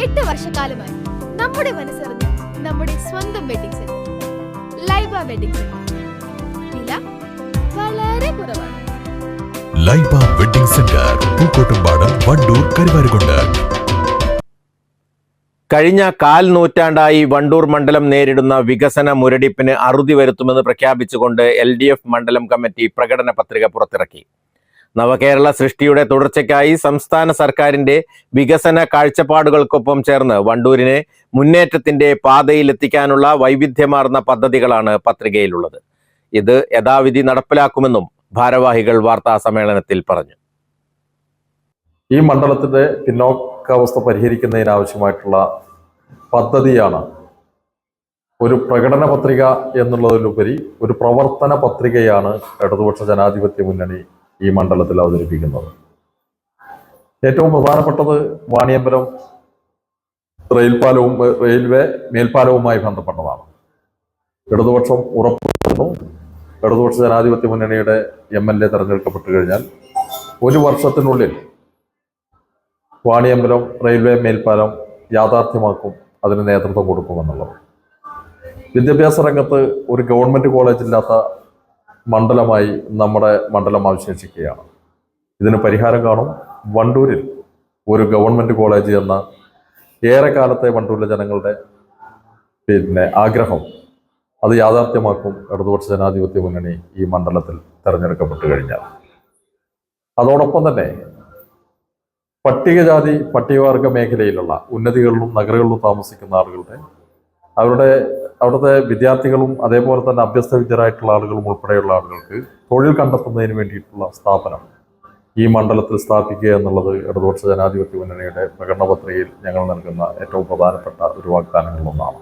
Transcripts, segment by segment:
8 വർഷക്കാലമായി നമ്മുടെ മനസ്സറിഞ്ഞ് നമ്മുടെ സ്വന്തം wedding centre Laiba wedding centre. വില വളരെ കുറവാണ്. Laiba wedding centre, Pookkottumpadam, Wandoor, Karuvarakundu. കഴിഞ്ഞ 1/4 നൂറ്റാണ്ടായി വണ്ടൂർ മണ്ഡലം നേരിടുന്ന വികസന മുരടിപ്പിന് അറുതി വരുത്തുമെന്ന് പ്രഖ്യാപിച്ചുകൊണ്ട് LDF മണ്ഡലം കമ്മിറ്റി പ്രകടന പത്രിക പുറത്തിറക്കി. നവകേരള സൃഷ്ടിയുടെ തുടർച്ചയ്ക്കായി സംസ്ഥാന സർക്കാരിന്റെ വികസന കാഴ്ചപ്പാടുകൾക്കൊപ്പം ചേർന്ന് വണ്ടൂരിനെ മുന്നേറ്റത്തിന്റെ പാതയിലെത്തിക്കാനുള്ള വൈവിധ്യമാർന്ന പദ്ധതികളാണ് പത്രികയിലുള്ളത്. ഇത് യഥാവിധി നടപ്പിലാക്കുമെന്നും ഭാരവാഹികൾ വാർത്താ സമ്മേളനത്തിൽ പറഞ്ഞു. ഈ മണ്ഡലത്തിന്റെ പിന്നോക്കാവസ്ഥ പരിഹരിക്കുന്നതിനാവശ്യമായിട്ടുള്ള പദ്ധതിയാണ് ഒരു പ്രകടന പത്രിക എന്നുള്ളതിലുപരി ഒരു പ്രവർത്തന പത്രികയാണ് ഇടതുപക്ഷ ജനാധിപത്യ മുന്നണി ഈ മണ്ഡലത്തിൽ അവതരിപ്പിക്കുന്നത്. ഏറ്റവും പ്രധാനപ്പെട്ടത് വാണിയമ്പലം റെയിൽവേ മേൽപ്പാലവുമായി ബന്ധപ്പെട്ടതാണ്. ഇടതുപക്ഷം ഉറപ്പുവരുന്നു, ഇടതുപക്ഷ ജനാധിപത്യ മുന്നണിയുടെ MLA തെരഞ്ഞെടുക്കപ്പെട്ടു കഴിഞ്ഞാൽ 1 വർഷത്തിനുള്ളിൽ വാണിയമ്പലം റെയിൽവേ മേൽപ്പാലം യാഥാർത്ഥ്യമാക്കും, അതിന് നേതൃത്വം കൊടുക്കുമെന്നുള്ളത്. വിദ്യാഭ്യാസ രംഗത്ത് ഒരു ഗവൺമെൻറ് കോളേജ് ഇല്ലാത്ത മണ്ഡലമായി നമ്മുടെ മണ്ഡലം അവശേഷിക്കുകയാണ്. ഇതിന് പരിഹാരം കാണും. വണ്ടൂരിൽ ഒരു ഗവൺമെൻറ് കോളേജ് എന്ന ഏറെക്കാലത്തെ വണ്ടൂരിലെ ജനങ്ങളുടെ ആഗ്രഹം, അത് യാഥാർത്ഥ്യമാക്കും ഇടതുപക്ഷ ജനാധിപത്യ മുന്നണി ഈ മണ്ഡലത്തിൽ തെരഞ്ഞെടുക്കപ്പെട്ടു കഴിഞ്ഞാൽ. അതോടൊപ്പം തന്നെ പട്ടികജാതി പട്ടികവർഗ മേഖലയിലുള്ള ഉന്നതികളിലും നഗരങ്ങളിലും താമസിക്കുന്ന ആളുകളുടെ അവിടുത്തെ വിദ്യാർത്ഥികളും അതേപോലെ തന്നെ അഭ്യസ്തവിദ്യരായിട്ടുള്ള ആളുകളും ഉൾപ്പെടെയുള്ള ആളുകൾക്ക് തൊഴിൽ കണ്ടെത്തുന്നതിന് വേണ്ടിയിട്ടുള്ള സ്ഥാപനം ഈ മണ്ഡലത്തിൽ സ്ഥാപിക്കുക എന്നുള്ളത് ഇടതുപക്ഷ ജനാധിപത്യ മുന്നണിയുടെ പ്രകടന പത്രികയിൽ ഞങ്ങൾ നൽകുന്ന ഏറ്റവും പ്രധാനപ്പെട്ട ഒരു വാഗ്ദാനങ്ങളിലൊന്നാണ്.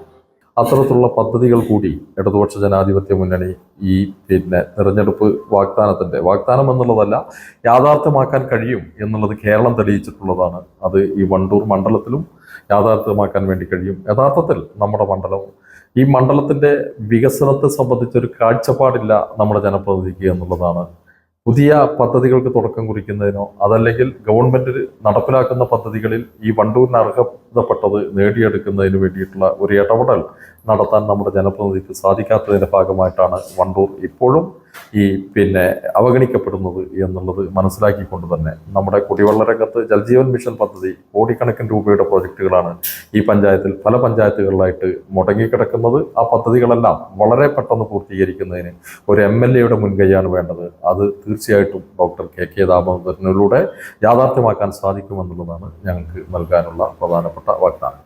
അത്തരത്തിലുള്ള പദ്ധതികൾ കൂടി ഇടതുപക്ഷ ജനാധിപത്യ മുന്നണി ഈ തെരഞ്ഞെടുപ്പ് വാഗ്ദാനം എന്നുള്ളതല്ല, യാഥാർത്ഥ്യമാക്കാൻ കഴിയും എന്നുള്ളത് കേരളം തെളിയിച്ചിട്ടുള്ളതാണ്. അത് ഈ വണ്ടൂർ മണ്ഡലത്തിലും യാഥാർത്ഥ്യമാക്കാൻ വേണ്ടി കഴിയും. യഥാർത്ഥത്തിൽ നമ്മുടെ മണ്ഡലം, ഈ മണ്ഡലത്തിന്റെ വികസനത്തെ സംബന്ധിച്ചൊരു കാഴ്ചപ്പാടില്ല നമ്മുടെ ജനപ്രതിനിധിക്ക് എന്നുള്ളതാണ്. പുതിയ പദ്ധതികൾക്ക് തുടക്കം കുറിക്കുന്നതിനോ അതല്ലെങ്കിൽ ഗവൺമെന്റ് നടപ്പിലാക്കുന്ന പദ്ധതികളിൽ ഈ വണ്ടൂരിന് അർഹതപ്പെട്ടത് നേടിയെടുക്കുന്നതിന് വേണ്ടിയിട്ടുള്ള ഒരു ഇടപെടൽ നടത്താൻ നമ്മുടെ ജനപ്രതിനിധിക്ക് സാധിക്കാത്തതിന്റെ ഭാഗമായിട്ടാണ് വണ്ടൂർ ഇപ്പോഴും ഈ അവഗണിക്കപ്പെടുന്നത് എന്നുള്ളത് മനസ്സിലാക്കിക്കൊണ്ട് തന്നെ നമ്മുടെ കുടിവെള്ള രംഗത്ത് ജൽജീവൻ മിഷൻ പദ്ധതി കോടിക്കണക്കിന് രൂപയുടെ പ്രോജക്റ്റുകളാണ് ഈ പഞ്ചായത്തിൽ പല പഞ്ചായത്തുകളിലായിട്ട് മുടങ്ങിക്കിടക്കുന്നത്. ആ പദ്ധതികളെല്ലാം വളരെ പെട്ടെന്ന് പൂർത്തീകരിക്കുന്നതിന് ഒരു MLA മുൻകൈയാണ് വേണ്ടത്. അത് തീർച്ചയായിട്ടും ഡോക്ടർ KK ദാമോദരനിലൂടെ യാഥാർത്ഥ്യമാക്കാൻ സാധിക്കുമെന്നുള്ളതാണ് ഞങ്ങൾക്ക് നൽകാനുള്ള പ്രധാനപ്പെട്ട വാഗ്ദാനം.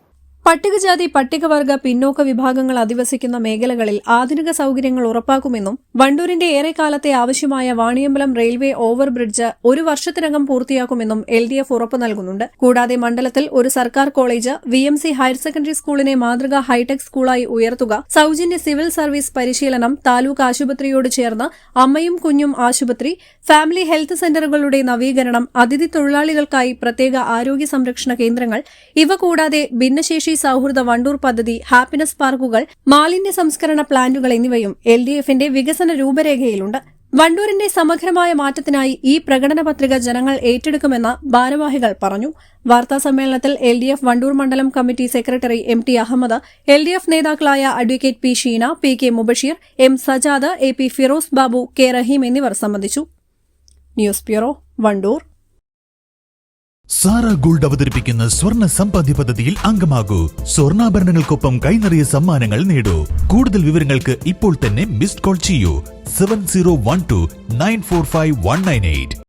പട്ടികജാതി പട്ടികവർഗ പിന്നോക്ക വിഭാഗങ്ങൾ അധിവസിക്കുന്ന മേഖലകളിൽ ആധുനിക സൌകര്യങ്ങൾ ഉറപ്പാക്കുമെന്നും വണ്ടൂരിന്റെ ഏറെക്കാലത്തെ ആവശ്യമായ വാണിയമ്പലം റെയിൽവേ ഓവർബ്രിഡ്ജ് 1 വർഷത്തിനകം പൂർത്തിയാക്കുമെന്നും LDF ഉറപ്പു നൽകുന്നുണ്ട്. കൂടാതെ മണ്ഡലത്തിൽ ഒരു സർക്കാർ കോളേജ്, VMC ഹയർ സെക്കൻഡറി സ്കൂളിനെ മാതൃകാ ഹൈടെക് സ്കൂളായി ഉയർത്തുക, സൌജന്യ സിവിൽ സർവീസ് പരിശീലനം, താലൂക്ക് ആശുപത്രിയോട് ചേർന്ന് അമ്മയും കുഞ്ഞും ആശുപത്രി, ഫാമിലി ഹെൽത്ത് സെന്ററുകളുടെ നവീകരണം, അതിഥി തൊഴിലാളികൾക്കായി പ്രത്യേക ആരോഗ്യ സംരക്ഷണ കേന്ദ്രങ്ങൾ, ഇവ കൂടാതെ ഭിന്നശേഷി സൌഹൃദ വണ്ടൂർ പദ്ധതി, ഹാപ്പിനെസ് പാർക്കുകൾ, മാലിന്യ സംസ്കരണ പ്ലാന്റുകൾ എന്നിവയും LDFന്റെ വികസന രൂപരേഖയിലുണ്ട്. വണ്ടൂരിന്റെ സമഗ്രമായ മാറ്റത്തിനായി ഈ പ്രകടന പത്രിക ജനങ്ങൾ ഏറ്റെടുക്കുമെന്ന് ഭാരവാഹികൾ പറഞ്ഞു. വാർത്താ സമ്മേളനത്തിൽ LDF വണ്ടൂർ മണ്ഡലം committee secretary MT Ahammed, LDF നേതാക്കളായ advocate P Sheena, PK Mubashir, M Sajad, AP Firoz Babu, K Raheem എന്നിവർ സംബന്ധിച്ചു. News bureau, Wandoor. Sara gold അവതരിപ്പിക്കുന്ന സ്വർണ്ണ സമ്പാദ്യ പദ്ധതിയിൽ അംഗമാകൂ. സ്വർണ്ണാഭരണങ്ങൾക്കൊപ്പം കൈനിറിയ സമ്മാനങ്ങൾ നേടൂ. കൂടുതൽ വിവരങ്ങൾക്ക് ഇപ്പോൾ തന്നെ മിസ്ഡ് കോൾ ചെയ്യൂ 7012 945 198.